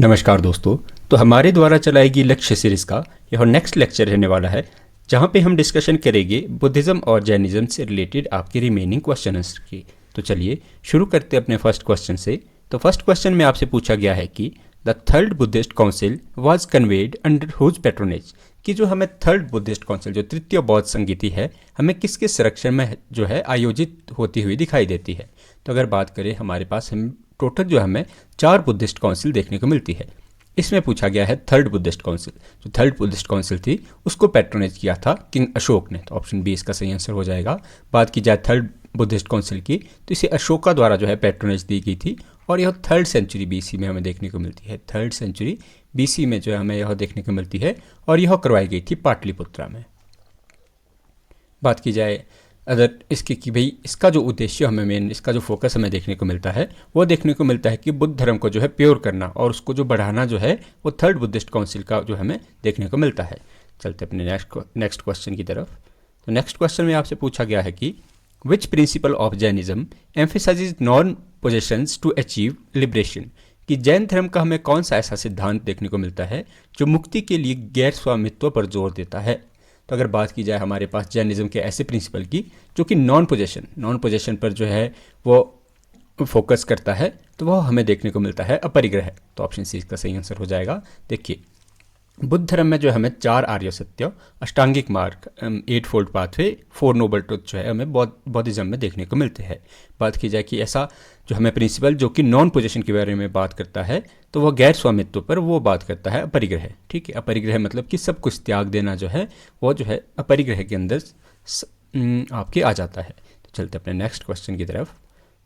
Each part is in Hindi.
नमस्कार दोस्तों। तो हमारे द्वारा चलाई गई लक्ष्य सीरीज़ का यह नेक्स्ट लेक्चर रहने वाला है, जहां पे हम डिस्कशन करेंगे बुद्धिज़्म और जैनिज़्म से रिलेटेड आपके रिमेनिंग क्वेश्चन आंसर की। तो चलिए शुरू करते हैं अपने फर्स्ट क्वेश्चन से। तो फर्स्ट क्वेश्चन में आपसे पूछा गया है कि the third Buddhist council was convened under whose patronage, कि जो हमें थर्ड बुद्धिस्ट काउंसिल जो तृतीय बौद्ध संगीति है हमें किसके संरक्षण में जो है आयोजित होती हुई दिखाई देती है। तो अगर बात करें हमारे पास हम टोटल जो हमें 4 बुद्धिस्ट काउंसिल देखने को मिलती है। इसमें पूछा गया है थर्ड बुद्धिस्ट काउंसिल। जो थर्ड बुद्धिस्ट काउंसिल थी उसको पैट्रोनेज किया था किंग अशोक ने। तो ऑप्शन बी इसका सही आंसर हो जाएगा। बात की जाए थर्ड बुद्धिस्ट काउंसिल की तो इसे अशोका द्वारा जो है पैट्रोनेज दी गई थी और यह 3rd सेंचुरी बीसी में हमें देखने को मिलती है। 3rd सेंचुरी बीसी में जो है हमें यह देखने को मिलती है और यह करवाई गई थी पाटलिपुत्रा में। बात की जाए अगर इसकी कि भाई इसका जो उद्देश्य हमें मेन इसका जो फोकस हमें देखने को मिलता है वो देखने को मिलता है कि बुद्ध धर्म को जो है प्योर करना और उसको जो बढ़ाना जो है वो थर्ड बुद्धिस्ट काउंसिल का जो हमें देखने को मिलता है। चलते अपने नेक्स्ट क्वेश्चन की तरफ। तो नेक्स्ट क्वेश्चन में आपसे पूछा गया है कि which principle of Jainism emphasizes non possessions to achieve liberation, कि जैन धर्म का हमें कौन सा ऐसा सिद्धांत देखने को मिलता है जो मुक्ति के लिए गैर स्वामित्व पर जोर देता है। तो अगर बात की जाए हमारे पास जैनिज्म के ऐसे प्रिंसिपल की जो कि नॉन पोजेशन पर जो है वो फोकस करता है, तो वह हमें देखने को मिलता है अपरिग्रह। तो ऑप्शन सी इसका सही आंसर हो जाएगा। देखिए बुद्ध धर्म में जो हमें 4 आर्य सत्य, अष्टांगिक मार्ग, 8 फोल्ड पाथवे, 4 नोबल ट्रुथ जो है हमें बौद्धिज्म में देखने को मिलते हैं। बात की जाए कि ऐसा जो हमें प्रिंसिपल जो कि नॉन पोजेशन के बारे में बात करता है तो वह गैर स्वामित्व पर वो बात करता है अपरिग्रह। ठीक है, अपरिग्रह मतलब कि सब कुछ त्याग देना जो है वो जो है अपरिग्रह के अंदर आपके आ जाता है। तो चलते अपने नेक्स्ट क्वेश्चन की तरफ।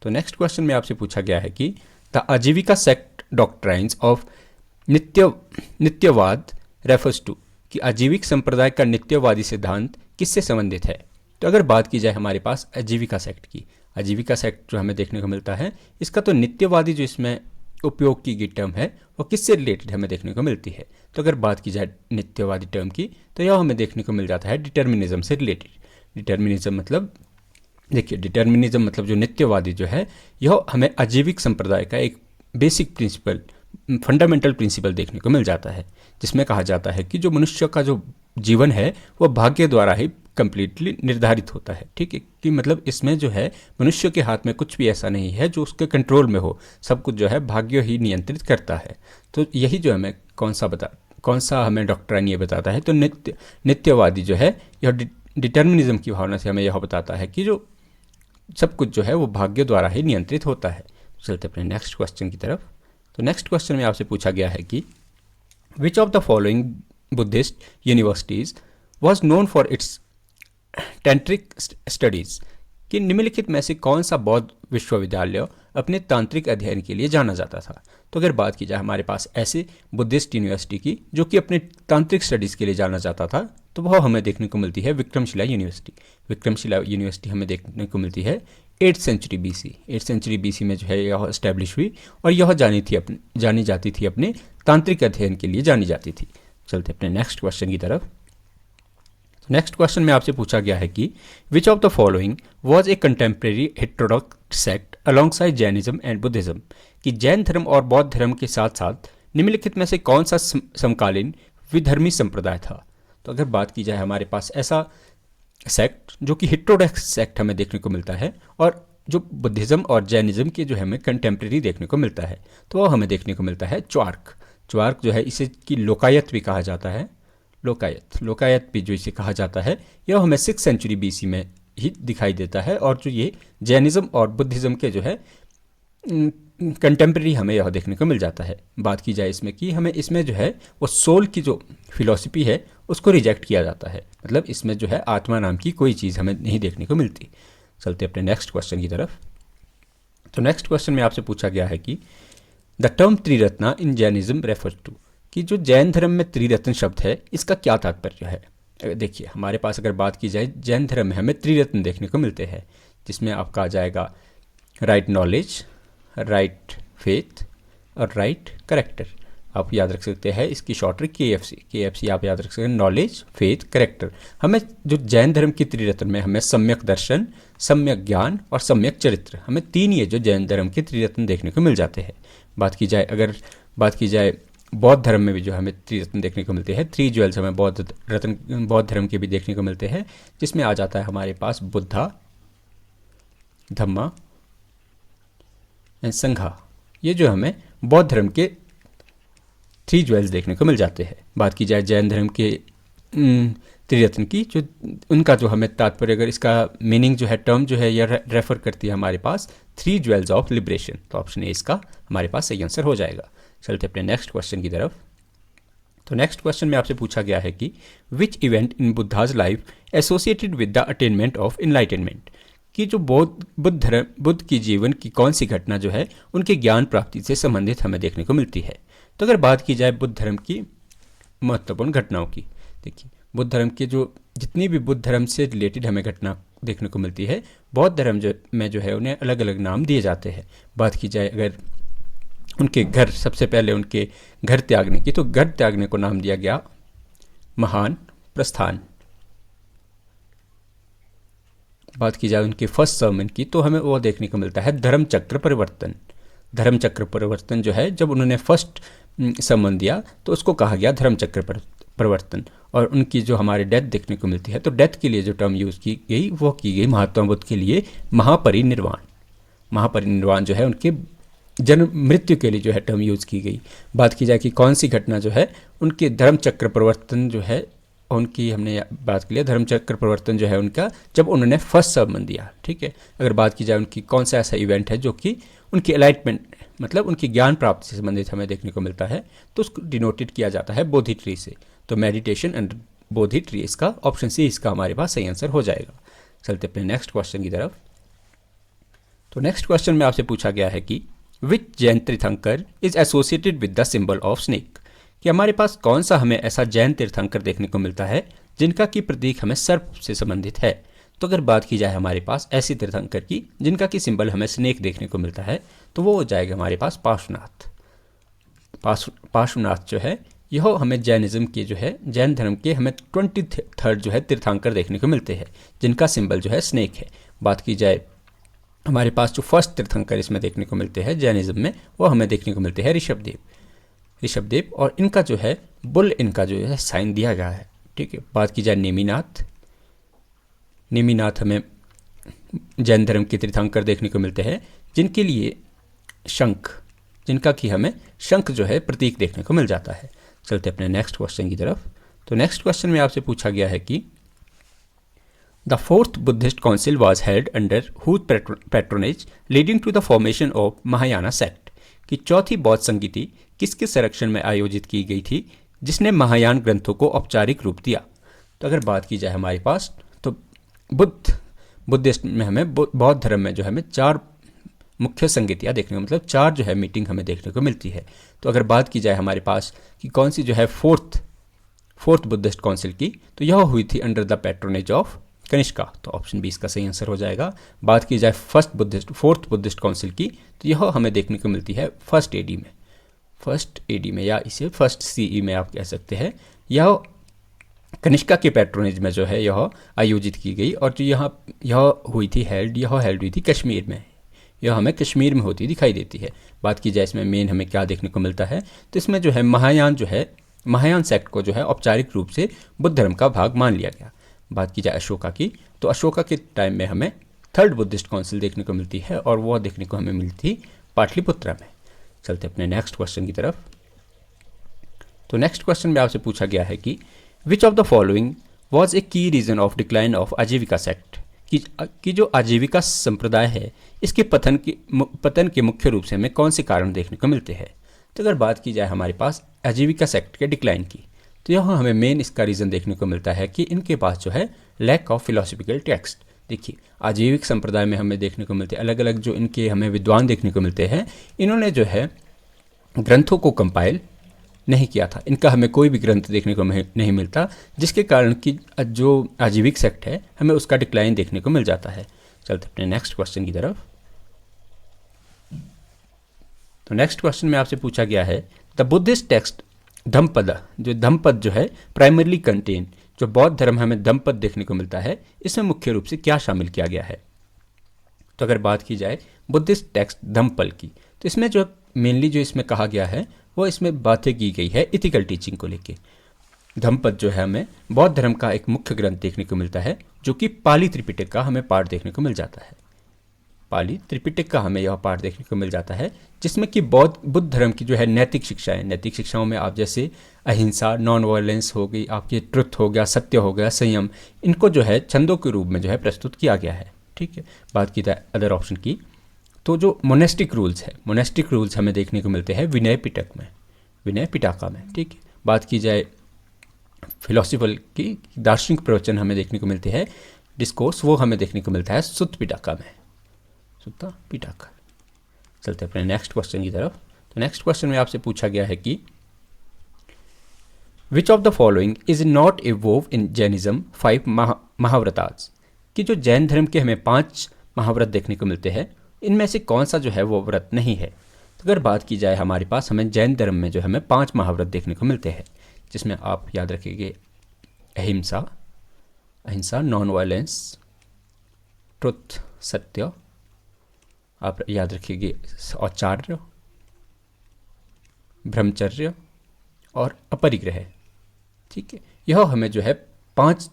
तो नेक्स्ट क्वेश्चन में आपसे पूछा गया है कि द आजीविका sect doctrines of नित्यवाद refers to, कि आजीविक संप्रदाय का नित्यवादी सिद्धांत किससे संबंधित है। तो अगर बात की जाए हमारे पास आजीविका सेक्ट की, आजीविका सेक्ट जो हमें देखने को मिलता है इसका तो नित्यवादी जो इसमें उपयोग की गई टर्म है वो किससे रिलेटेड हमें देखने को मिलती है। तो अगर बात की जाए नित्यवादी टर्म की तो यह हमें देखने को मिल जाता है डिटर्मिनिज्म से रिलेटेड। डिटर्मिनिज्म मतलब देखिए डिटर्मिनिज्म मतलब जो नित्यवादी जो है यह हमें आजीविक संप्रदाय का एक बेसिक प्रिंसिपल फंडामेंटल प्रिंसिपल देखने को मिल जाता है, जिसमें कहा जाता है कि जो मनुष्य का जो जीवन है वह भाग्य द्वारा ही कंप्लीटली निर्धारित होता है। ठीक है, कि मतलब इसमें जो है मनुष्य के हाथ में कुछ भी ऐसा नहीं है जो उसके कंट्रोल में हो, सब कुछ जो है भाग्य ही नियंत्रित करता है। तो यही जो हमें कौन सा हमें डॉक्ट्राइन ये बताता है। तो नित्यवादी जो है यह डिटर्मिनिज्म की भावना से हमें यह बताता है कि जो सब कुछ जो है वो भाग्य द्वारा ही नियंत्रित होता है। चलते अपने नेक्स्ट क्वेश्चन की तरफ। तो नेक्स्ट क्वेश्चन में आपसे पूछा गया है कि which of the following Buddhist universities was known for its tantric studies, कि निम्नलिखित में से कौन सा बौद्ध विश्वविद्यालय अपने तांत्रिक अध्ययन के लिए जाना जाता था। तो अगर बात की जाए हमारे पास ऐसे बुद्धिस्ट यूनिवर्सिटी की जो कि अपने तांत्रिक स्टडीज़ के लिए जाना जाता था तो वह हमें देखने को मिलती है विक्रमशिला यूनिवर्सिटी। विक्रमशिला यूनिवर्सिटी हमें देखने को मिलती है 8th century BC. 8th century BC में जो है यह एस्टैब्लिश हुई और यह जानी जाती थी अपने तांत्रिक अध्ययन के लिए जानी जाती थी। चलते अपने नेक्स्ट क्वेश्चन की तरफ। नेक्स्ट क्वेश्चन में आपसे पूछा गया है कि which of the following was a contemporary heterodox sect alongside Jainism and Buddhism, कि जैन धर्म और बौद्ध धर्म के साथ साथ निम्नलिखित में से कौन सा समकालीन विधर्मी संप्रदाय था। तो अगर बात की जाए हमारे पास ऐसा सेक्ट जो कि हेटेरोडॉक्स सेक्ट हमें देखने को मिलता है और जो बुद्धिज्म और जैनिज्म के जो हमें कंटेम्प्रेरी देखने को मिलता है तो वह हमें देखने को मिलता है च्वार्क जो है इसे कि लोकायत भी कहा जाता है। लोकायत भी जो इसे कहा जाता है यह हमें 6th सेंचुरी बीसी में ही दिखाई देता है और जो ये जैनिज्म और बुद्धिज्म के जो है कंटेम्प्रेरी हमें यह देखने को मिल जाता है। बात की जाए इसमें कि हमें इसमें जो है वो सोल की जो फिलॉसफी है उसको रिजेक्ट किया जाता है, मतलब इसमें जो है आत्मा नाम की कोई चीज़ हमें नहीं देखने को मिलती। चलते अपने नेक्स्ट क्वेश्चन की तरफ। तो नेक्स्ट क्वेश्चन में आपसे पूछा गया है कि the term Triratna in Jainism refer to, कि जो जैन धर्म में त्रिरत्न शब्द है इसका क्या तात्पर्य है। देखिए हमारे पास अगर बात की जाए जैन धर्म में हमें त्रिरत्न देखने को मिलते हैं, जिसमें आपका आ जाएगा राइट नॉलेज, राइट फेथ और राइट करेक्टर। आप याद रख सकते हैं इसकी शॉर्ट ट्रिक KFC आप याद रख सकते हैं, नॉलेज, फेथ, करेक्टर। हमें जो जैन धर्म की त्रिरत्न में हमें सम्यक दर्शन, सम्यक ज्ञान और सम्यक चरित्र, हमें 3 ये जो जैन धर्म के त्रिरत्न देखने को मिल जाते हैं। बात की जाए अगर बात की जाए बौद्ध धर्म में भी जो हमें त्रिरत्न देखने को मिलते हैं, 3 ज्वेल्स हमें बौद्ध धर्म के भी देखने को मिलते हैं, जिसमें आ जाता है हमारे पास बुद्धा, धम्मा एंड संघा। ये जो हमें बौद्ध धर्म के 3 ज्वेल्स देखने को मिल जाते हैं। बात की जाए जैन धर्म के त्रिरत्न की, जो उनका जो हमें तात्पर्य, अगर इसका मीनिंग जो है, टर्म जो है, यह रेफर करती है हमारे पास 3 ज्वेल्स ऑफ लिबरेशन। तो ऑप्शन ए इसका हमारे पास सही आंसर हो जाएगा। चलते अपने नेक्स्ट क्वेश्चन की तरफ। तो नेक्स्ट क्वेश्चन में आपसे पूछा गया है कि which event in Buddha's life associated with the attainment of enlightenment, कि जो बुद्ध की जीवन की कौन सी घटना जो है उनके ज्ञान प्राप्ति से संबंधित हमें देखने को मिलती है। तो अगर बात की जाए बुद्ध धर्म की महत्वपूर्ण घटनाओं की, देखिए बुद्ध धर्म के जो जितनी भी बुद्ध धर्म से रिलेटेड हमें घटना देखने को मिलती है, बौद्ध धर्म में जो है उन्हें अलग अलग नाम दिए जाते हैं। बात की जाए अगर उनके घर, सबसे पहले उनके घर त्यागने की, तो घर त्यागने को नाम दिया गया महान प्रस्थान। बात की जाए उनके फर्स्ट सर्मन की, तो हमें वो देखने को मिलता है धर्म चक्र परिवर्तन। धर्म चक्र परिवर्तन जो है, जब उन्होंने फर्स्ट सर्मन दिया तो उसको कहा गया धर्म चक्र परिवर्तन। और उनकी जो हमारे डेथ देखने को मिलती है, तो डेथ के लिए जो टर्म यूज़ की गई वो की गई महात्मा बुद्ध के लिए महापरिनिर्वाण। महापरिनिर्वाण जो है उनके जन्म मृत्यु के लिए जो है टर्म यूज़ की गई। बात की जाए कि कौन सी घटना जो है उनके धर्म चक्र परिवर्तन जो है उनकी, हमने बात की धर्म चक्र परिवर्तन जो है उनका जब उन्होंने फर्स्ट सर्मन दिया। ठीक है, अगर बात की जाए उनकी कौन सा ऐसा इवेंट है जो कि उनकी एलाइटमेंट, मतलब उनकी ज्ञान प्राप्ति से संबंधित हमें देखने को मिलता है, तो उसको डिनोटेड किया जाता है बोधि ट्री से। तो मेडिटेशन एंड बोधि ट्री, इसका ऑप्शन सी इसका हमारे पास सही आंसर हो जाएगा। चलते अपने नेक्स्ट क्वेश्चन की तरफ। तो नेक्स्ट क्वेश्चन में आपसे पूछा गया है कि विच जैन तीर्थंकर is associated with the symbol of snake, कि हमारे पास कौन सा हमें ऐसा जैन तीर्थंकर देखने को मिलता है जिनका की प्रतीक हमें सर्प से संबंधित है। तो अगर बात की जाए हमारे पास ऐसी तीर्थंकर की जिनका की सिंबल हमें स्नेक देखने को मिलता है, तो वो हो जाएगा हमारे पास पार्श्वनाथ। पार्श्वनाथ जो है यह हमें जैनिज्म के जो है, जैन धर्म के हमें 23rd जो है तीर्थंकर देखने को मिलते हैं जिनका सिंबल जो है स्नेक है। बात की जाए हमारे पास जो फर्स्ट तीर्थंकर इसमें देखने को मिलते हैं जैनिज्म में, वो हमें देखने को मिलते हैं ऋषभदेव, और इनका जो है बुल, इनका जो है साइन दिया गया है। ठीक है, बात की जाए नेमिनाथ हमें जैन धर्म के तीर्थंकर देखने को मिलते हैं जिनके लिए शंख, जिनका कि हमें शंख जो है प्रतीक देखने को मिल जाता है। चलते अपने नेक्स्ट क्वेश्चन की तरफ। तो नेक्स्ट क्वेश्चन में आपसे पूछा गया है कि the 4th Buddhist council was held under whose patronage leading to the formation of Mahayana sect, कि चौथी बौद्ध संगीति किसके संरक्षण में आयोजित की गई थी जिसने महायान ग्रंथों को औपचारिक रूप दिया। तो अगर बात की जाए हमारे पास, तो बुद्धिस्ट में हमें बौद्ध धर्म में जो हमें 4 मुख्य संगीतियाँ देखने को, मतलब 4 जो है मीटिंग हमें देखने को मिलती है। तो अगर बात की जाए हमारे पास कि कौन सी जो है फोर्थ बुद्धिस्ट काउंसिल की, तो यह हुई थी under the patronage of Kanishka. तो ऑप्शन बी इसका सही आंसर हो जाएगा। बात की जाए फोर्थ बुद्धिस्ट काउंसिल की, तो यह हमें देखने को मिलती है फर्स्ट एडी में, या इसे फर्स्ट सीई में आप कह सकते हैं। यह कनिष्का के पैट्रोनेज में जो है यह आयोजित की गई, और जो यह हुई थी हेल्ड हुई थी कश्मीर में। यह हमें कश्मीर में होती दिखाई देती है। बात की जाए इसमें मेन हमें क्या देखने को मिलता है, तो इसमें जो है महायान सेक्ट को जो है औपचारिक रूप से बुद्ध धर्म का भाग मान लिया गया। बात की जाए अशोका की, तो अशोका के टाइम में हमें 3rd बुद्धिस्ट काउंसिल देखने को मिलती है, और वह देखने को हमें मिलती पाटलिपुत्रा में। चलते अपने नेक्स्ट क्वेश्चन की तरफ। तो नेक्स्ट क्वेश्चन में आपसे पूछा गया है कि which of the following was a की रीजन ऑफ डिक्लाइन ऑफ आजीविका सेक्ट, कि जो आजीविका संप्रदाय है इसके पतन के मुख्य रूप से हमें कौन से कारण देखने को मिलते हैं। तो अगर बात की जाए हमारे पास आजीविका सेक्ट के डिक्लाइन की, तो यहाँ हमें मेन इसका रीज़न देखने को मिलता है कि इनके पास जो है लैक ऑफ फिलोसफिकल टेक्स्ट। देखिए आजीविक संप्रदाय में हमें देखने को मिलते हैं अलग अलग जो इनके हमें विद्वान देखने को मिलते हैं, इन्होंने जो है ग्रंथों को कंपाइल नहीं किया था। इनका हमें कोई भी ग्रंथ देखने को नहीं मिलता, जिसके कारण कि जो आजीविक सेक्ट है हमें उसका डिक्लाइन देखने को मिल जाता है। चलते अपने नेक्स्ट क्वेश्चन की तरफ। तो नेक्स्ट क्वेश्चन में आपसे पूछा गया है द बुद्धिस्ट टेक्स्ट धम्मपद जो है प्राइमरली कंटेन, जो बौद्ध धर्म हमें धम्मपद देखने को मिलता है, इसमें मुख्य रूप से क्या शामिल किया गया है। तो अगर बात की जाए बुद्धिस्ट टेक्स्ट धम्मपद की, तो इसमें जो मेनली जो इसमें कहा गया है वो इसमें बातें की गई है इथिकल टीचिंग को लेके। धम्मपद जो है हमें बौद्ध धर्म का एक मुख्य ग्रंथ देखने को मिलता है, जो कि पाली त्रिपिटक का हमें पाठ देखने को मिल जाता है। पाली त्रिपिटक का हमें यह पाठ देखने को मिल जाता है, जिसमें कि बुद्ध धर्म की जो है नैतिक शिक्षाएं, नैतिक शिक्षाओं में आप जैसे अहिंसा, नॉन वायलेंस हो गई, आपके ट्रुथ हो गया, सत्य हो गया, संयम, इनको जो है छंदों के रूप में जो है प्रस्तुत किया गया है। ठीक है, बात की जाए अदर ऑप्शन की, तो जो मोनेस्टिक रूल्स है, मोनेस्टिक रूल्स हमें देखने को मिलते हैं विनय पिटक में, विनय पिटाका में। ठीक है, बात की जाए फिलोसफल की, दार्शनिक प्रवचन हमें देखने को मिलते हैं, डिस्कोर्स, वो हमें देखने को मिलता है सुत्त पिटाका में, सुत्ता पिटाका। चलते अपने नेक्स्ट क्वेश्चन की तरफ। तो नेक्स्ट क्वेश्चन में आपसे पूछा गया है कि which of the following is not evolve in Jainism 5 Mahavratas, कि जो जैन धर्म के हमें 5 महाव्रत देखने को मिलते हैं, इनमें से कौन सा जो है वो व्रत नहीं है। तो अगर बात की जाए हमारे पास, हमें जैन धर्म में जो हमें 5 महाव्रत देखने को मिलते हैं, जिसमें आप याद रखिए अहिंसा, अहिंसा, नॉन वायलेंस, ट्रुथ, सत्य, आप याद रखिए औचार्य, ब्रह्मचर्य और अपरिग्रह। ठीक है, यह हमें जो है 5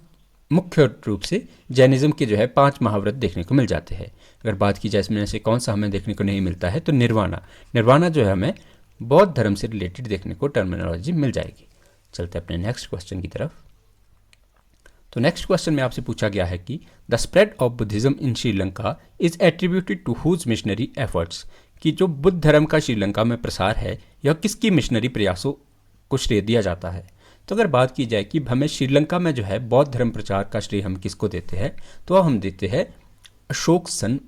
मुख्य रूप से जैनिज्म के जो है 5 महाव्रत देखने को मिल जाते हैं। अगर बात की जाए इसमें से कौन सा हमें देखने को नहीं मिलता है, तो निर्वाणा, निर्वाणा जो है हमें बौद्ध धर्म से रिलेटेड देखने को टर्मिनोलॉजी मिल जाएगी। चलते अपने नेक्स्ट क्वेश्चन की तरफ। तो नेक्स्ट क्वेश्चन में आपसे पूछा गया है कि the spread of Buddhism in Sri Lanka is attributed to whose missionary efforts, कि जो बुद्ध धर्म का श्रीलंका में प्रसार है, यह किसकी मिशनरी प्रयासों को श्रेय दिया जाता है। तो अगर बात की जाए कि हमें श्रीलंका में जो है बौद्ध धर्म प्रचार का श्रेय हम किसको देते हैं, तो हम देते हैं अशोक सन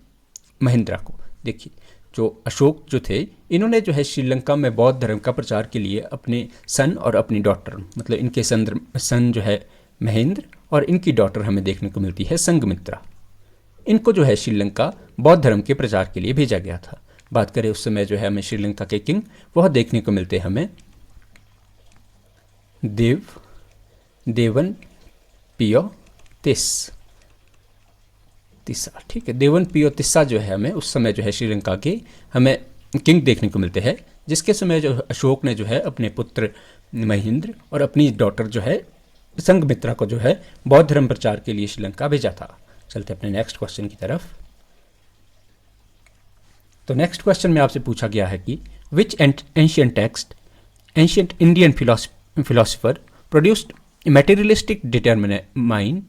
महिंद्रा को। देखिए, जो अशोक जो थे, इन्होंने जो है श्रीलंका में बौद्ध धर्म का प्रचार के लिए अपने सन और अपनी डॉटर, मतलब इनके सन जो है महेंद्र और इनकी डॉटर हमें देखने को मिलती है संघमित्रा, इनको जो है श्रीलंका बौद्ध धर्म के प्रचार के लिए भेजा गया था। बात करें उस समय जो है हमें श्रीलंका के किंग, वह देखने को मिलते हैं हमें देवन पियो तिस्सा। ठीक है, देवन पियो तिस्सा जो है हमें उस समय जो है श्रीलंका के हमें किंग देखने को मिलते हैं, जिसके समय जो अशोक ने जो है अपने पुत्र महेंद्र और अपनी डॉटर जो है संघमित्रा को जो है बौद्ध धर्म प्रचार के लिए श्रीलंका भेजा था। चलते अपने नेक्स्ट क्वेश्चन की तरफ। तो नेक्स्ट क्वेश्चन में आपसे पूछा गया है कि which ancient text, ancient Indian philosopher produced materialistic determine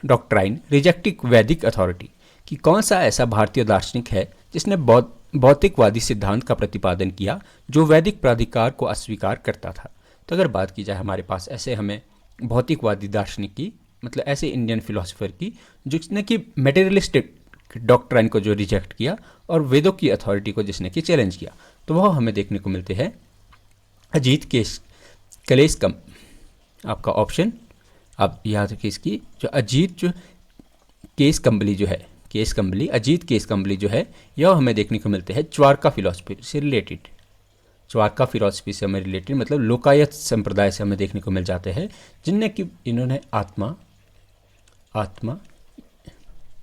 doctrine rejecting Vedic authority, कि कौन सा ऐसा भारतीय दार्शनिक है जिसने भौतिकवादी सिद्धांत का प्रतिपादन किया जो वैदिक प्राधिकार को अस्वीकार करता था। तो अगर बात की जाए हमारे पास ऐसे हमें भौतिकवादी दार्शनिक की, मतलब ऐसे इंडियन फिलोसफर की जिसने कि मटेरियलिस्टिक डॉक्ट्राइन को जो रिजेक्ट किया और वेदों की अथॉरिटी को जिसने कि चैलेंज किया, तो वह हमें देखने को मिलते हैं अजीत कलेश कम, आपका ऑप्शन आप याद रखिए इसकी, जो अजीत जो केस कंबली जो है, केस कंबली, अजीत केस कंबली जो है, यह हमें देखने को मिलते हैं च्वारका फिलॉसफी से रिलेटेड, च्वारका फिलॉसफी से हमें रिलेटेड, मतलब लोकायत संप्रदाय से हमें देखने को मिल जाते हैं, जिनने कि इन्होंने आत्मा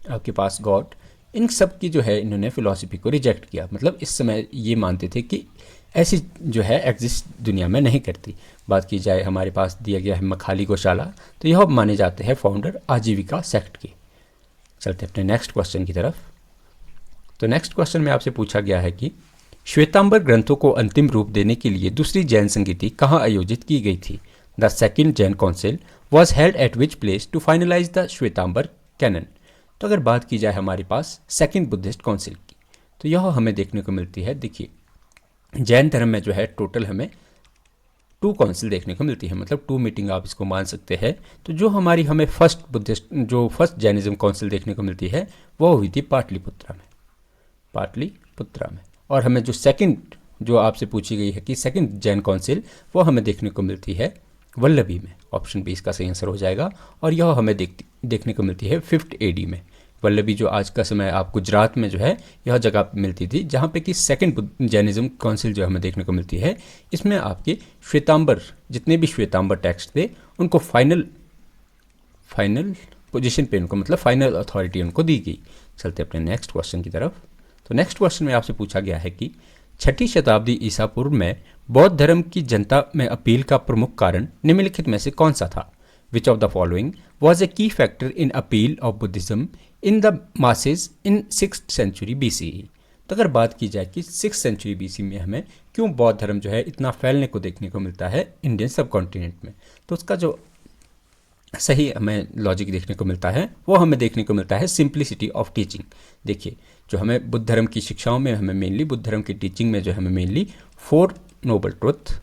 आपके पास गॉड, इन सब की जो है इन्होंने फिलॉसफी को रिजेक्ट किया। मतलब इस समय ये मानते थे कि ऐसी जो है एग्जिस्ट दुनिया में नहीं करती। बात की जाए हमारे पास दिया गया है मखाली गौशाला, तो यह माने जाते हैं फाउंडर आजीविका सेक्ट के। चलते अपने नेक्स्ट क्वेश्चन की तरफ। तो नेक्स्ट क्वेश्चन में आपसे पूछा गया है कि श्वेतांबर ग्रंथों को अंतिम रूप देने के लिए दूसरी जैन संगीति कहाँ आयोजित की गई थी। The second Jain council was held at which place to finalize the Shvetambara canon. तो अगर बात की जाए हमारे पास सेकेंड बुद्धिस्ट काउंसिल की, तो यह हमें देखने को मिलती है, देखिए जैन धर्म में जो है टोटल हमें 2 काउंसिल देखने को मिलती है, मतलब 2 मीटिंग आप इसको मान सकते हैं। तो जो हमें फर्स्ट जैनिज्म काउंसिल देखने को मिलती है वो हुई थी पाटलिपुत्रा में। और हमें जो सेकंड जो आपसे पूछी गई है कि सेकंड जैन काउंसिल, वो हमें देखने को मिलती है वल्लभी में। ऑप्शन बी इसका सही आंसर हो जाएगा। और यह हमें देखने को मिलती है 5th AD में। वल्लभी जो आज का समय आप गुजरात में जो है यह जगह मिलती थी, जहाँ पे कि सेकंड जैनिज्म काउंसिल जो हमें देखने को मिलती है, इसमें आपके श्वेतांबर, जितने भी श्वेतांबर टेक्स्ट थे उनको फाइनल पोजीशन पे उनको, मतलब फाइनल अथॉरिटी उनको दी गई। चलते अपने नेक्स्ट क्वेश्चन की तरफ। तो नेक्स्ट क्वेश्चन में आपसे पूछा गया है कि छठी शताब्दी ईसा पूर्व में बौद्ध धर्म की जनता में अपील का प्रमुख कारण निम्नलिखित में से कौन सा था? Which of the following was a key factor in appeal of Buddhism in the masses in 6th सेंचुरी BCE? तो अगर बात की जाए कि 6th सेंचुरी BC में हमें क्यों बौद्ध धर्म जो है इतना फैलने को देखने को मिलता है इंडियन सब कॉन्टिनेंट में, तो उसका जो सही हमें लॉजिक देखने को मिलता है वो हमें देखने को मिलता है सिंप्लिसिटी ऑफ टीचिंग। देखिए, जो हमें बुद्ध धर्म की शिक्षाओं में हमें मेनली बुद्ध धर्म की टीचिंग में जो हमें mainly 4 noble truth,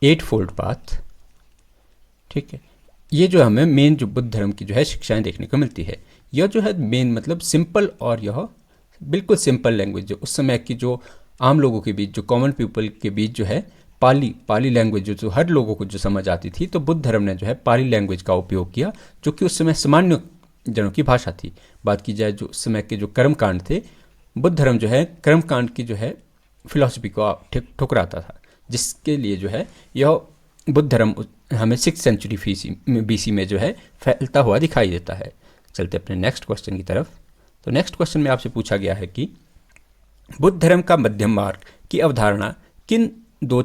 8 fold path, ठीक है, ये जो हमें मेन जो बुद्ध धर्म की जो है शिक्षाएं देखने को मिलती है। यह जो है मेन मतलब सिंपल, और यह बिल्कुल सिंपल लैंग्वेज जो उस समय की जो आम लोगों के बीच, जो कॉमन पीपल के बीच जो है पाली लैंग्वेज जो हर लोगों को जो समझ आती थी, तो बुद्ध धर्म ने जो है पाली लैंग्वेज का उपयोग किया, जो कि उस समय सामान्य जनों की भाषा थी। बात की जाए जो उस समय के जो कर्मकांड थे, बुद्ध धर्म जो है कर्मकांड की जो है फिलॉसफी को ठुकराता था, जिसके लिए जो है यह बुद्ध धर्म हमें 6th सेंचुरी BC में जो है फैलता हुआ दिखाई देता है। चलते अपने नेक्स्ट क्वेश्चन की तरफ। तो नेक्स्ट क्वेश्चन में आपसे पूछा गया है कि बुद्ध धर्म का मध्यम मार्ग की अवधारणा किन 2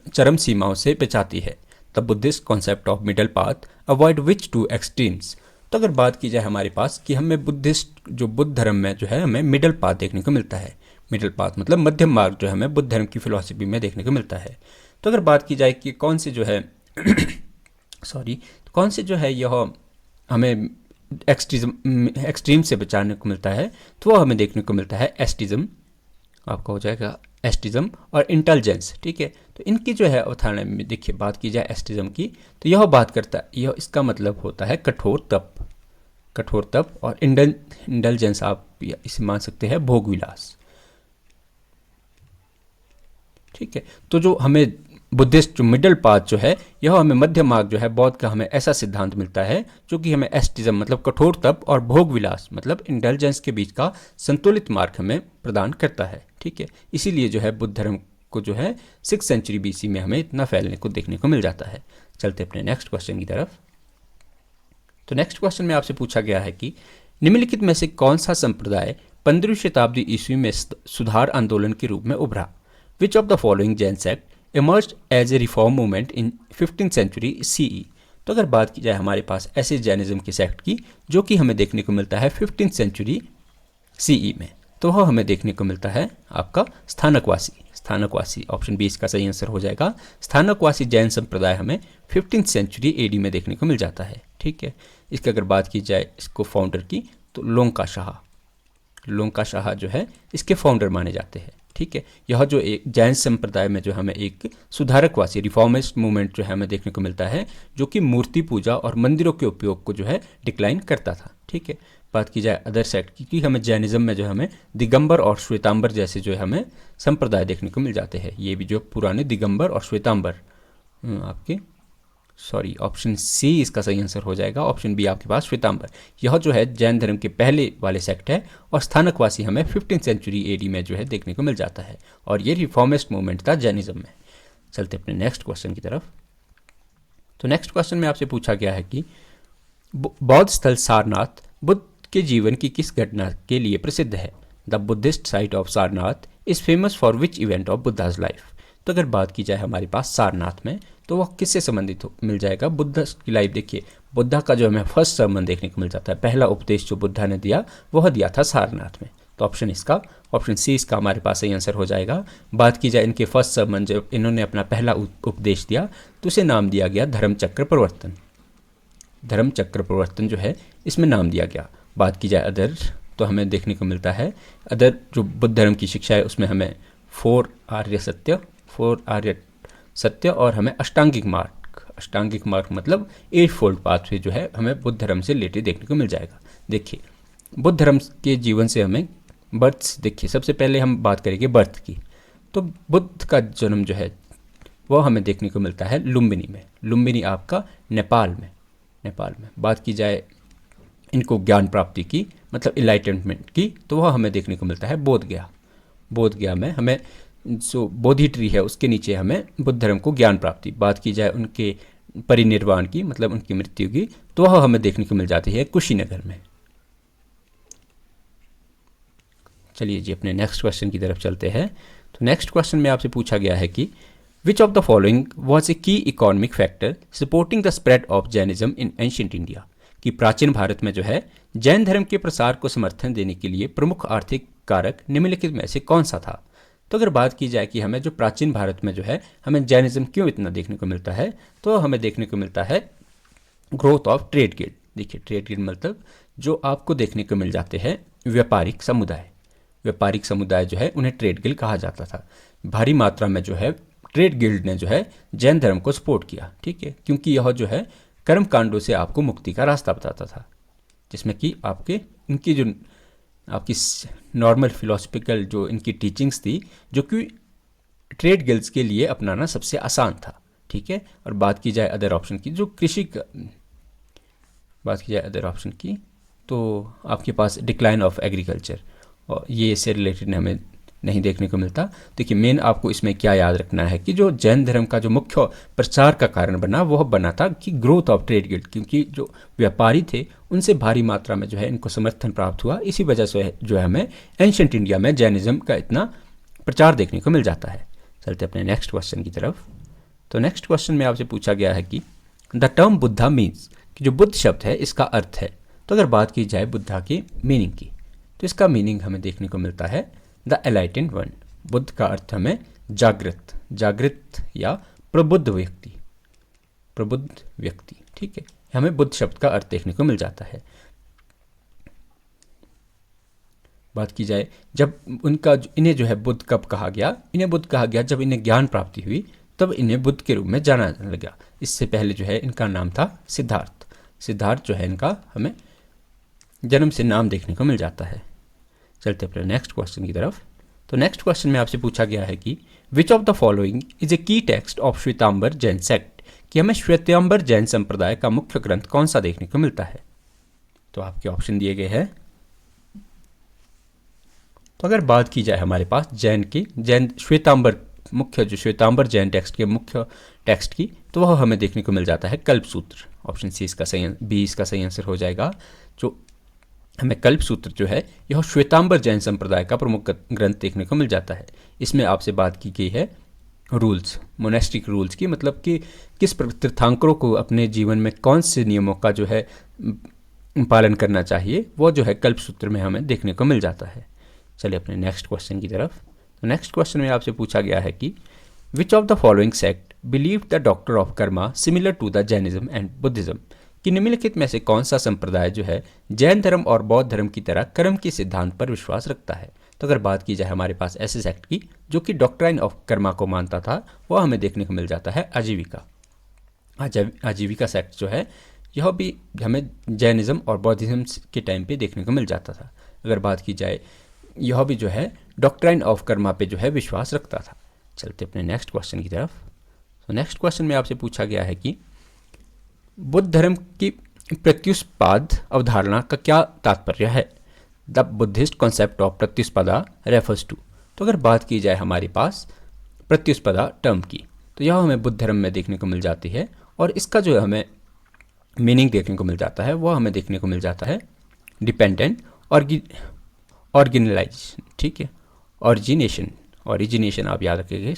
चरम सीमाओं से बचाती है? The Buddhist concept of middle path avoid which 2 extremes? तो अगर बात की जाए हमारे पास कि हमें बुद्धिस्ट जो बुद्ध धर्म में जो है हमें मिडल पाथ देखने को मिलता है। मिडल पाथ मतलब मध्यम मार्ग जो हमें बुद्ध धर्म की फिलॉसफी में देखने को मिलता है। तो अगर बात की जाए कि कौन से जो है कौन से जो है यह हमें एक्सट्रीम से बचाने को मिलता है, तो वो हमें देखने को मिलता है एस्टिज्म, आपका हो जाएगा एस्टिज्म और इंटेलिजेंस। ठीक है, तो इनकी जो है अवधारणा में देखिए, बात की जाए एस्टिज्म की, तो यह बात करता है, यह इसका मतलब होता है कठोर तप, और इंटेलिजेंस आप इसे मान सकते हैं भोग विलास। ठीक है, तो जो हमें बुद्धिस्ट जो मिडल पाथ जो है, यह हमें मध्य मार्ग जो है बौद्ध का हमें ऐसा सिद्धांत मिलता है जो कि हमें एस्टिज्म मतलब कठोर तप और भोग विलास मतलब इंटेलिजेंस के बीच का संतुलित मार्ग हमें प्रदान करता है। ठीक है, इसीलिए जो है बुद्ध धर्म को जो है 6th सेंचुरी BC में हमें इतना फैलने को देखने को मिल जाता है। चलते अपने नेक्स्ट क्वेश्चन की तरफ। तो नेक्स्ट क्वेश्चन में आपसे पूछा गया है कि निम्नलिखित में से कौन सा संप्रदाय 15वीं शताब्दी ईस्वी में सुधार आंदोलन के रूप में उभरा? विच of the following Jain sect emerged as a reform movement in 15th century CE? तो अगर बात की जाए हमारे पास ऐसे जैनिज्म के सेक्ट की जो कि हमें देखने को मिलता है 15th सेंचुरी CE में, तो वह हमें देखने को मिलता है आपका स्थानकवासी। ऑप्शन बी इसका सही आंसर हो जाएगा। स्थानकवासी जैन संप्रदाय हमें 15th सेंचुरी AD में देखने को मिल जाता है। ठीक है, इसकी अगर बात की जाए इसको फाउंडर की, तो लोंका शाह जो है इसके फाउंडर माने जाते हैं। ठीक है, यह जो एक जैन संप्रदाय में जो हमें एक सुधारकवासी रिफॉर्मिस्ट मूवमेंट जो है हमें देखने को मिलता है, जो कि मूर्ति पूजा और मंदिरों के उपयोग को जो है डिक्लाइन करता था। ठीक है, बात की जाए अदर सेक्ट की, कि हमें जैनिज्म में जो हमें दिगंबर और श्वेतांबर जैसे जो है हमें संप्रदाय देखने को मिल जाते हैं। ये भी जो पुराने दिगंबर और श्वेतांबर ऑप्शन सी इसका सही आंसर हो जाएगा। ऑप्शन बी आपके पास श्वेतांबर, यह जो है जैन धर्म के पहले वाले सेक्ट है, और स्थानकवासी हमें 15th सेंचुरी AD में जो है देखने को मिल जाता है, और ये रिफॉर्मिस्ट मूवमेंट था जैनिज्म में। चलते अपने नेक्स्ट क्वेश्चन की तरफ। तो नेक्स्ट क्वेश्चन में आपसे पूछा गया है कि बौद्ध स्थल सारनाथ बुद्ध के जीवन की किस घटना के लिए प्रसिद्ध है? The Buddhist site of Sarnath is famous for which event of Buddha's life? तो अगर बात की जाए हमारे पास सारनाथ में, तो वह किससे संबंधित मिल जाएगा? बुद्ध की लाइफ। देखिए, बुद्धा का जो हमें फर्स्ट सर्मन देखने को मिल जाता है, पहला उपदेश जो बुद्धा ने दिया वह दिया था सारनाथ में। तो ऑप्शन सी इसका हमारे पास सही आंसर हो जाएगा। बात की जाए इनके फर्स्ट सर्मन, जब इन्होंने अपना पहला उपदेश दिया तो उसे नाम दिया गया धर्मचक्र प्रवर्तन जो है इसमें नाम दिया गया। बात की जाए अदर, तो हमें देखने को मिलता है अदर जो बुद्ध धर्म की शिक्षा है उसमें हमें 4 आर्य सत्य और हमें अष्टांगिक मार्ग मतलब 8 फोल्ड पाथवे जो है हमें बुद्ध धर्म से रिलेटेड देखने को मिल जाएगा। देखिए, बुद्ध धर्म के जीवन से हमें बर्थ, देखिए सबसे पहले हम बात करेंगे बर्थ की, तो बुद्ध का जन्म जो है वह हमें देखने को मिलता है लुम्बिनी आपका नेपाल में। बात की जाए इनको ज्ञान प्राप्ति की मतलब इनलाइटनमेंट की, तो वह हमें देखने को मिलता है बोधगया में हमें जो बोधि ट्री है उसके नीचे हमें बुद्ध धर्म को ज्ञान प्राप्ति। बात की जाए उनके परिनिर्वाण की मतलब उनकी मृत्यु की, तो वह हमें देखने को मिल जाती है कुशीनगर में। चलिए जी अपने नेक्स्ट क्वेश्चन की तरफ चलते हैं। तो नेक्स्ट क्वेश्चन में आपसे पूछा गया है कि which of the following was a key economic factor supporting the spread of Jainism in ancient India, कि प्राचीन भारत में जो है जैन धर्म के प्रसार को समर्थन देने के लिए प्रमुख आर्थिक कारक निम्नलिखित में से कौन सा था। तो अगर बात की जाए कि हमें जो प्राचीन भारत में जो है हमें जैनिज्म क्यों इतना देखने को मिलता है, तो हमें देखने को मिलता है ग्रोथ ऑफ ट्रेड गिल्ड। देखिए ट्रेड गिल्ड मतलब जो आपको देखने को मिल जाते हैं व्यापारिक समुदाय। व्यापारिक समुदाय जो है उन्हें ट्रेड गिल्ड कहा जाता था। भारी मात्रा में जो है ट्रेड गिल्ड ने जो है जैन धर्म को सपोर्ट किया, ठीक है, क्योंकि यह जो है कर्म कांडों से आपको मुक्ति का रास्ता बताता था, जिसमें कि आपके इनकी जो आपकी नॉर्मल फिलोसफिकल जो इनकी टीचिंग्स थी जो कि ट्रेड गिल्ड्स के लिए अपनाना सबसे आसान था, ठीक है। और बात की जाए अदर ऑप्शन की, जो बात की जाए अदर ऑप्शन की, तो आपके पास डिक्लाइन ऑफ एग्रीकल्चर, और ये इससे रिलेटेड हमें नहीं देखने को मिलता। देखिए मेन आपको इसमें क्या याद रखना है कि जो जैन धर्म का जो मुख्य प्रचार का कारण बना वह बना था कि ग्रोथ ऑफ ट्रेड गिल्ड, क्योंकि जो व्यापारी थे उनसे भारी मात्रा में जो है इनको समर्थन प्राप्त हुआ। इसी वजह से जो है हमें एंशिएंट इंडिया में जैनिज्म का इतना प्रचार देखने को मिल जाता है। चलते अपने नेक्स्ट क्वेश्चन की तरफ। तो नेक्स्ट क्वेश्चन में आपसे पूछा गया है कि द टर्म बुद्धा मीन्स, कि जो बुद्ध शब्द है इसका अर्थ है। तो अगर बात की जाए बुद्धा की मीनिंग की, तो इसका मीनिंग हमें देखने को मिलता है द एनलाइटेंड वन। बुद्ध का अर्थ हमें जागृत या प्रबुद्ध व्यक्ति, ठीक है। हमें बुद्ध शब्द का अर्थ देखने को मिल जाता है। बात की जाए जब उनका इन्हें जो है बुद्ध कब कहा गया, इन्हें बुद्ध कहा गया जब इन्हें ज्ञान प्राप्ति हुई, तब इन्हें बुद्ध के रूप में जाना लगा। इससे पहले जो है इनका नाम था सिद्धार्थ जो है इनका हमें जन्म से नाम देखने को मिल जाता है। चलते अपने नेक्स्ट क्वेश्चन की तरफ। तो नेक्स्ट क्वेश्चन में आपसे पूछा गया है कि which of the following is a key text of Shvetambar Jain sect, कि हमें श्वेतांबर जैन संप्रदाय का मुख्य ग्रंथ कौन सा देखने को मिलता है। तो आपके ऑप्शन दिए गए हैं। तो अगर बात की जाए हमारे पास जैन श्वेतांबर मुख्य जो श्वेतांबर जैन टेक्स्ट के मुख्य टेक्स्ट की, तो वह हमें देखने को मिल जाता है कल्पसूत्र। ऑप्शन सी इसका सही आंसर हो जाएगा। जो हमें कल्पसूत्र जो है यह श्वेतांबर जैन संप्रदाय का प्रमुख ग्रंथ देखने को मिल जाता है। इसमें आपसे बात की गई है रूल्स, मोनेस्टिक रूल्स की, मतलब कि किस तीर्थंकरों को अपने जीवन में कौन से नियमों का जो है पालन करना चाहिए, वो जो है कल्पसूत्र में हमें देखने को मिल जाता है। चलिए अपने नेक्स्ट क्वेश्चन की तरफ। तो नेक्स्ट क्वेश्चन में आपसे पूछा गया है कि which of the following sect believe the doctor of karma similar to the Jainism and Buddhism, कि निम्नलिखित में से कौन सा संप्रदाय जो है जैन धर्म और बौद्ध धर्म की तरह कर्म के सिद्धांत पर विश्वास रखता है। तो अगर बात की जाए हमारे पास ऐसे सेक्ट की जो कि डॉक्ट्राइन ऑफ कर्मा को मानता था, वह हमें देखने को मिल जाता है आजीविका सेक्ट जो है यह भी हमें जैनिज्म और बौद्धिज्म के टाइम पे देखने को मिल जाता था। अगर बात की जाए यह भी जो है डॉक्ट्राइन ऑफ कर्मा पे जो है विश्वास रखता था। चलते अपने नेक्स्ट क्वेश्चन की तरफ। तो नेक्स्ट क्वेश्चन में आपसे पूछा गया है कि बुद्ध धर्म की प्रत्युष्पाद अवधारणा का क्या तात्पर्य है। The Buddhist concept of Pratyushpada refers to. तो अगर बात की जाए हमारे पास प्रत्युष्पदा टर्म की, तो यह हमें बुद्ध धर्म में देखने को मिल जाती है, और इसका जो हमें मीनिंग देखने को मिल जाता है वह हमें देखने को मिल जाता है डिपेंडेंट ऑर्गेनाइजेशन, ठीक है, ओरिजिनेशन आप याद रखेंगे,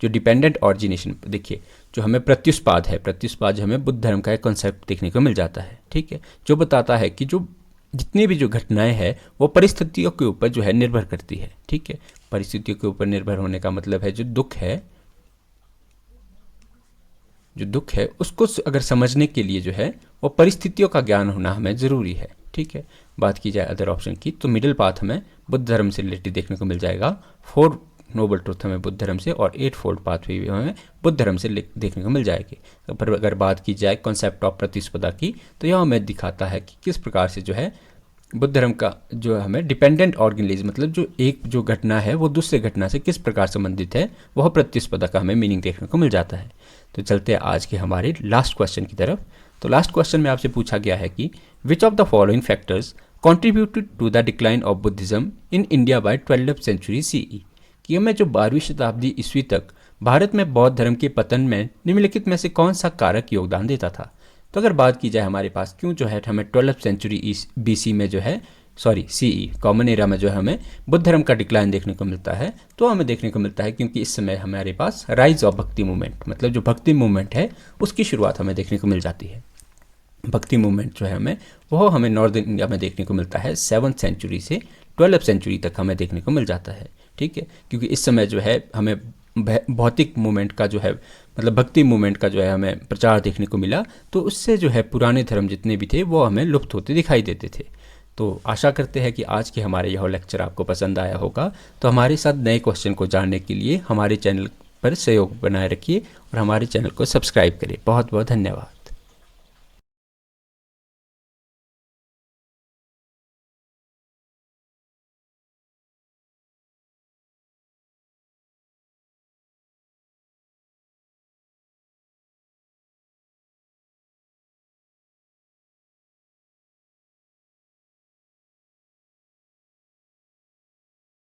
जो डिपेंडेंट ऑरिजिनेशन। देखिए जो हमें प्रत्युष्पाद है, प्रत्युष्पाद जो हमें बुद्ध धर्म का एक कॉन्सेप्ट देखने को मिल जाता है, ठीक है, जो बताता है कि जो जितनी भी जो घटनाएं हैं वो परिस्थितियों के ऊपर जो है निर्भर करती है, ठीक है। परिस्थितियों के ऊपर निर्भर होने का मतलब है जो दुख है उसको अगर समझने के लिए जो है वो परिस्थितियों का ज्ञान होना हमें ज़रूरी है, ठीक है। बात की जाए अदर ऑप्शन की, तो मिडिल पाथ हमें बुद्ध धर्म से रिलेटेड देखने को मिल जाएगा। 4 नोबल ट्रुथ हमें बुद्ध धर्म से, और 8 फोल्ड पाथ भी हमें बुद्ध धर्म से देखने को मिल जाएगी। पर अगर बात की जाए कॉन्सेप्ट ऑफ प्रतिस्पर्धा की, तो यह हमें दिखाता है कि किस प्रकार से जो है बुद्ध धर्म का जो हमें डिपेंडेंट ऑर्गेनिज्म, मतलब जो एक जो घटना है वो दूसरे घटना से किस प्रकार संबंधित है, वह प्रतिस्पर्धा का हमें मीनिंग देखने को मिल जाता है। तो चलते हैं आज के हमारे लास्ट क्वेश्चन की तरफ। तो लास्ट क्वेश्चन में आपसे पूछा गया है कि which of the following factors contributed to the decline of Buddhism in India by 12th century CE, कि हमें जो 12वीं शताब्दी ईस्वी तक भारत में बौद्ध धर्म के पतन में निम्नलिखित में से कौन सा कारक योगदान देता था। तो अगर बात की जाए हमारे पास क्यों जो है हमें 12th सेंचुरी BC में जो है CE कॉमन एरा में जो है हमें बुद्ध धर्म का डिक्लाइन देखने को मिलता है। तो हमें देखने को मिलता है क्योंकि इस समय हमारे पास राइज ऑफ भक्ति मूवमेंट, मतलब जो भक्ति मूवमेंट है उसकी शुरुआत हमें देखने को मिल जाती है। भक्ति मूवमेंट जो है वो हमें नॉर्दर्न इंडिया में देखने को मिलता है 7th सेंचुरी से 12th सेंचुरी तक हमें देखने को मिल जाता है। ठीक है, क्योंकि इस समय जो है हमें भौतिक मूवमेंट का जो है, मतलब भक्ति मूवमेंट का जो है हमें प्रचार देखने को मिला, तो उससे जो है पुराने धर्म जितने भी थे वो हमें लुप्त होते दिखाई देते थे। तो आशा करते हैं कि आज के हमारे यह लेक्चर आपको पसंद आया होगा। तो हमारे साथ नए क्वेश्चन को जानने के लिए हमारे चैनल पर सहयोग बनाए रखिए और हमारे चैनल को सब्सक्राइब करें। बहुत बहुत धन्यवाद।